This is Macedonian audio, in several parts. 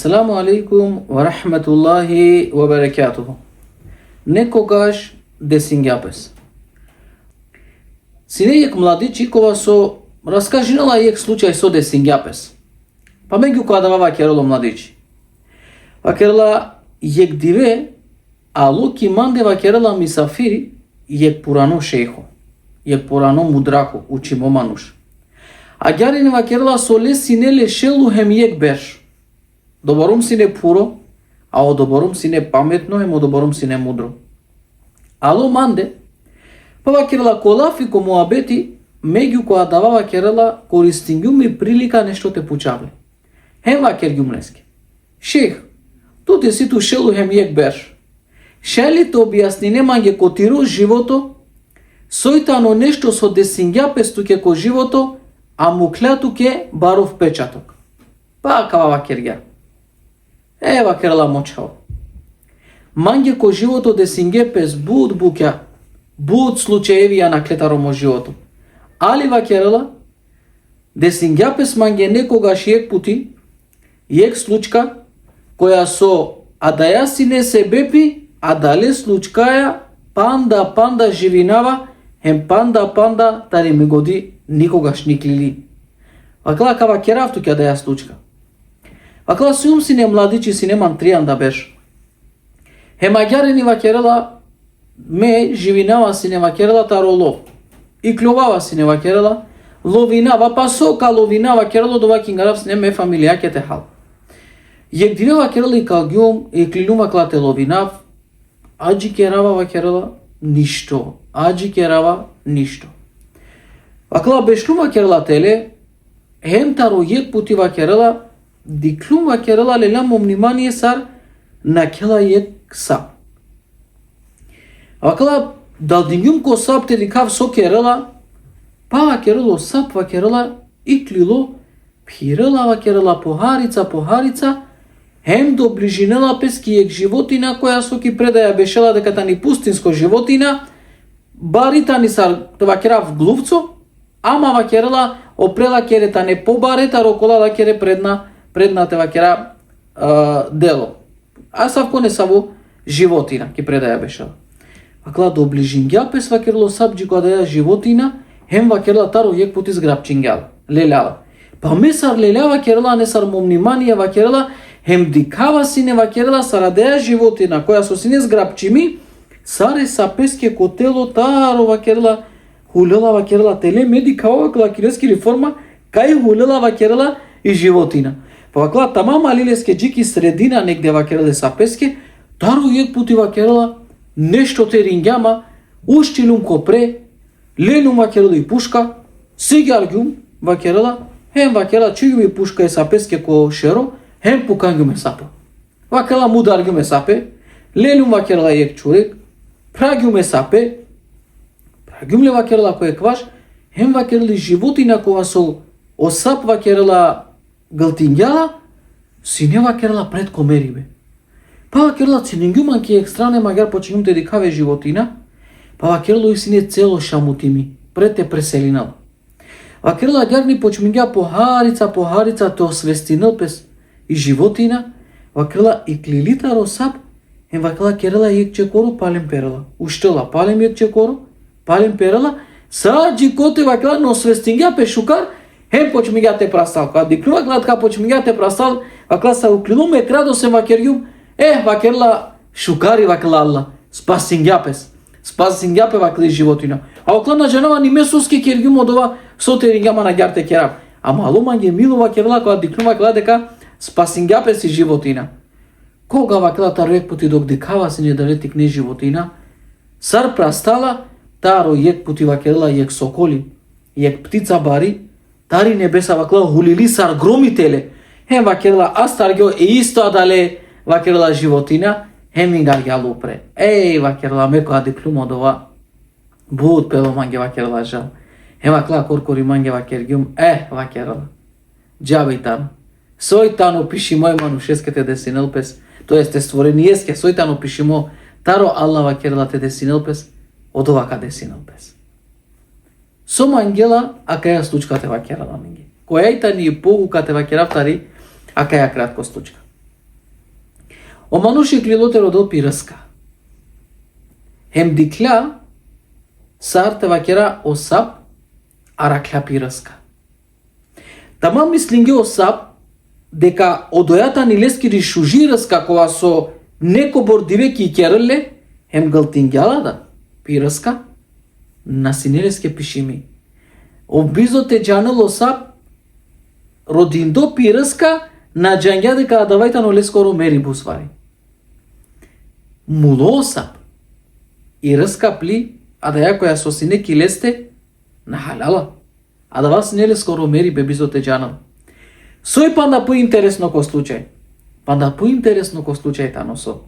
Ассаламу алейкум ва рахметуллахи ва баракатуху. Некогаш десингјапес. Сине јек младичи кога со раскажинала јек случај со десингјапес. Па меѓу која да вакерало младичи. Вакерала јек диве, а луки манде вакерала мисафири јек пурано шейхо. Јек пурано мудрако, учимо мануш. А ѓарине вакерала со лесине лешелу хем јек берш. Доборум сине пуро, а одоборум сине паметно, хем одоборум сине мудро. Ало манде, па вакерала колафи ко муабети, меѓу која дава вакерала користингјум и прилика нешто те пучавле. Хем вакергјум леске. Шех, туте си ту шелу хем јек берш. Шелите објаснине манге котиру живото, сојтано нешто со десингјапес туке ко живото, а муклја туке баров печаток. Па кава вакергја. Вакерала мочао. Манге ко живото десингјапес буд букја, буд случаеви ја наклетаро мо живото. Али вакерала, десингјапес манге некогаш јек пути, јек случка, која со да ја си не се бепи, а дале случкаја панда живинава, хем панда тари ми годи никогаш никлили. Вакела кава керав туке да ја случка. Вакела сиум сине младичи сине мантријан да беш. Хем аѓарени вакерала ме живинава сине вакерала таро лов. И клювава сине вакерала ловинава, па сока ловинава вакерало дова кингарав сине ме фамилија ке те хал. Јек диве вакерала и калгјум и клилум вакела те ловинав, аджи керава вакерала ништо. Аджи керава ништо. Вакела бешлум вакерала теле, хем таро јек пути вакерала, диклум вакерала лелам внимание сар на кела јек сап. Вакела далдингјум ко сап те дикав со керала, па вакерало сап вакерала и клило, пирала вакерала похарица, хем до ближинела пески јек животина која со ки предаја бешела дека тани пустинско животина, барита ни сар вакерав глувцо, ама вакерала опрела керета не побарета рокола кере предна те вакера дело. А савко не саво животина ки предаја бешела. Вакела до ближинѓапес вакерло сабџи која да ја животина, хем вакерла таро јек пути зграбчингјал, леляла. Па месар лелява керела не сар момниманија вакерла, хем дикава сине вакерла сарадеја животина која со сине зграбчими, саре са песке котело таро вакерла, хулела вакерла теле, медикава вакела кинески реформа, кај хулела вакерла и животина. Па вакела тамама лилеске джики средина негде вакерла са песке, таро јек пути вакерла, нешто те рингјама, уштилум копре, ленум вакерла и пушка, сигалјум вакерла, хем вакерла чујум и пушка и са песке ко шеро, хем пукангјуме сапе. Вакела мударгјуме сапе, ленум вакерла јек човек, прагјуме сапе, прагјумле вакерла кој кваш, хем вакерли животина која со осап вакерла галтињала, сине вакерла пред комерибе. Па вакерла цинингјуман ки екстране магар почињум те дикаве животина, па вакерло и сине цело шамутими, пред те преселинал. Вакерла ѓарни почмиња похарица те освестинал пес и животина, вакерла и клилита росап, хем вакерла керела јек чекоро палем перела. Уштела палем јек чекоро, палем перела, саđи коте вакерла но освестинја пе шукар, хем почмиња те прастал. Кога дикнува гледка почмиња те прастал, вакерла са уклилуме крадо се вакерјум, вакерла шукари вакерла алла, спасингјапе вакерли животина. А оклана женава ни месоски керјум од ова сотерингјама на ѓарте керав. А мало манге мило вакерла кога дикнува вакерла дека спасингјапе си животина. Кога вакерла таро јек пути док дикава се не да тикне животина, сар прастала, таро јек пути вакерла јек соколи, јек птица бари, тари небеса вакерла хулили сар громителе. Хем вакерла астаргјо исто адале вакерла животина, хем ингаргјал упре. Вакерла мекоа диклум од ова, буд пело манге вакерла жал. Хем вакерла коркори манге вакергјум, вакерла. Џабе тану. Сојтано пишимо манушескете десинелпес, то есте створениеске, сојтано пишимо таро алла вакерла те десинелпес, од овака десинелпес. Со мангела, ака ја случкате вакерала минги. Која и та ни pouka te va chiar tari, a caia creat costucica. O manushi klilot rodol piraska. Hem dikla sar te vakera osap arakla piraska. Тамам мислинге осап дека одојата ни лескири шужираска кога со неко бордивеки кереле hem галтингјалада пираска на синелеске пишими. Обизо те джанел осап родиндо пираска на джангја дека адавајтано лескоро мери бусвари. Муло осап и ръска пли адаја која со синеки лесте на халала. А да вас не ле скоро мери бебизо те джанал. Сој панда поинтересно ко случај. Панда поинтересно ко случај таносо.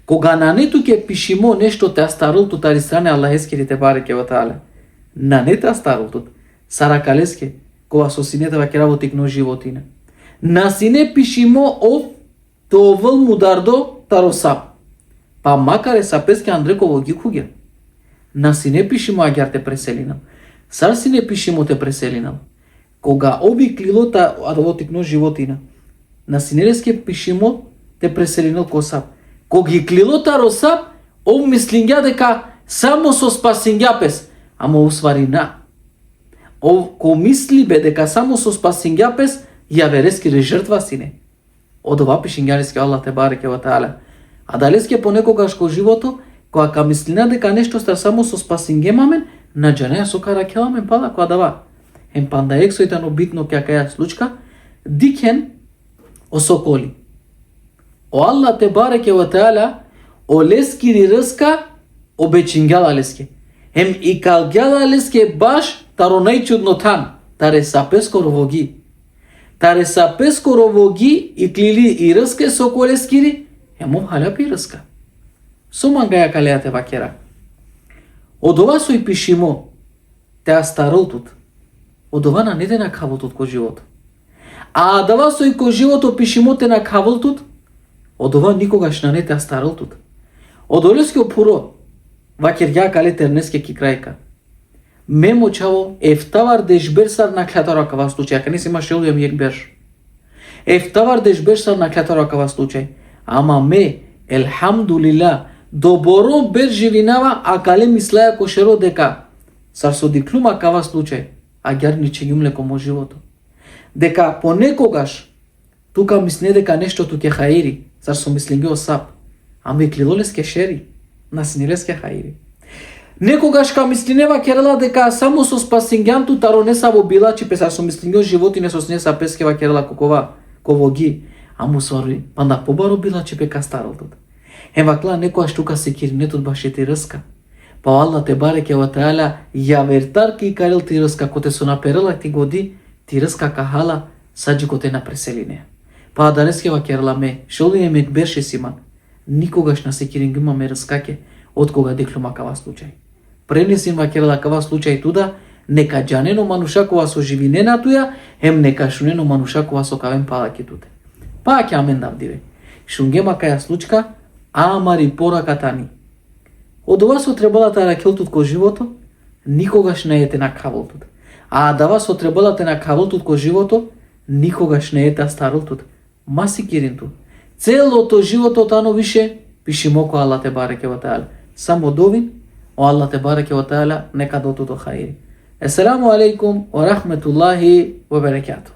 Кога на нету ке пишимо нешто те астарул ту тари стране Аллахескири те бареке ва таале. На не те астарул тут. Саракалеске кога со синете ва кераво тикно животина. На сине пишимо ов товл мудардо таросап. Па макаре сапеске Андреково ги куѓа. На сине пишимо агјар те преселинам. Сар си не пишимо те преселинал. Кога оби клилота адовотикно животина, на синелеске пишимо те преселинал косап. Кога ги клилота росап, ов мислингја дека само со спасингјапес, ама усвари на. Ов ко мисли бе дека само со спасингјапес, ја верески режртва сине. Од ова пишингјалеске Аллах те бареке ва таале. А далеске понекогаш ко живото, кога ка мислина дека нешто ста само со спасингјемамен, на джанеја со каракеламен пала која дава. Ем панда ексојтано битно ке каја случка, дикен осоколи. О Аллах те бареке ва таала, о лескири ръска, обечингјала леске. Ем и калгјала леске баш таронајчудно тан, таре сапеско ровоги. Таре сапеско ровоги и клили и ръске соко лескири, емом халяпи ръска. Со мангаја калеја те вакера. Од ова сој пишимо те астаролтут. Од ова на не те на каволтут ко живото. А дава сој ко живото пишимо те на каволтут, од ова никогаш на не те астаролтут. Од олеске пуро, вакер ја кале тернеске ки крајка. Мемо чаво ефтавар дешберсар на клатара кава случај. Ака не си имаше улијам јек берш. Ефтавар дешберсар на клатара кава случај. Ама ме, елхамдулила, доборо бер живинава, а кале мислеја кошеро дека сар со диклума кава случај, а гјарни че ги умлеко мо живото. Дека понекогаш тука мислне дека нештото ке хаири, сар со мислинге осап, ама и клилолеске шери, насинилеске хаири. Некогаш ка мислинева керела дека само со спасингјанту таронеса во билачи пе сар со мислинге животине со снеса пескева керела кокова ковоги, ама свари панда побаро билачи пе кастаралтот. Емакла некојаш тука се киринетот баш ти ръска. Па Аллах те бареке ва таала ја вертар ки карел ти ръска коте со наперела ти годи ти ръска кахала саджи коте на преселине. Па данеске ва керла ме шолине ме берше симан. Никогаш на се кирингима ме ръскаке од кога диклума кава случај. Пренесим ва керла кава случај туда нека джанено манушакова со живинена туја ем нека шунено манушакова со кавен палаки туте. Па ќе амен давдиве. Шунгема каја случка амари пораката ни. Од ова со требалата ракелтут ко живото, никогаш не ете на каволтут. А дава со требалата на каволтут ко живото, никогаш не ете старолтут. Маси киринту. Целото живото тано више, пиши моко Аллах те бареке ва таала. Само довин, о Аллах те бареке ва таала, нека дотуто хаири. Есаламу алейкум ва рахметуллахи ва берекату.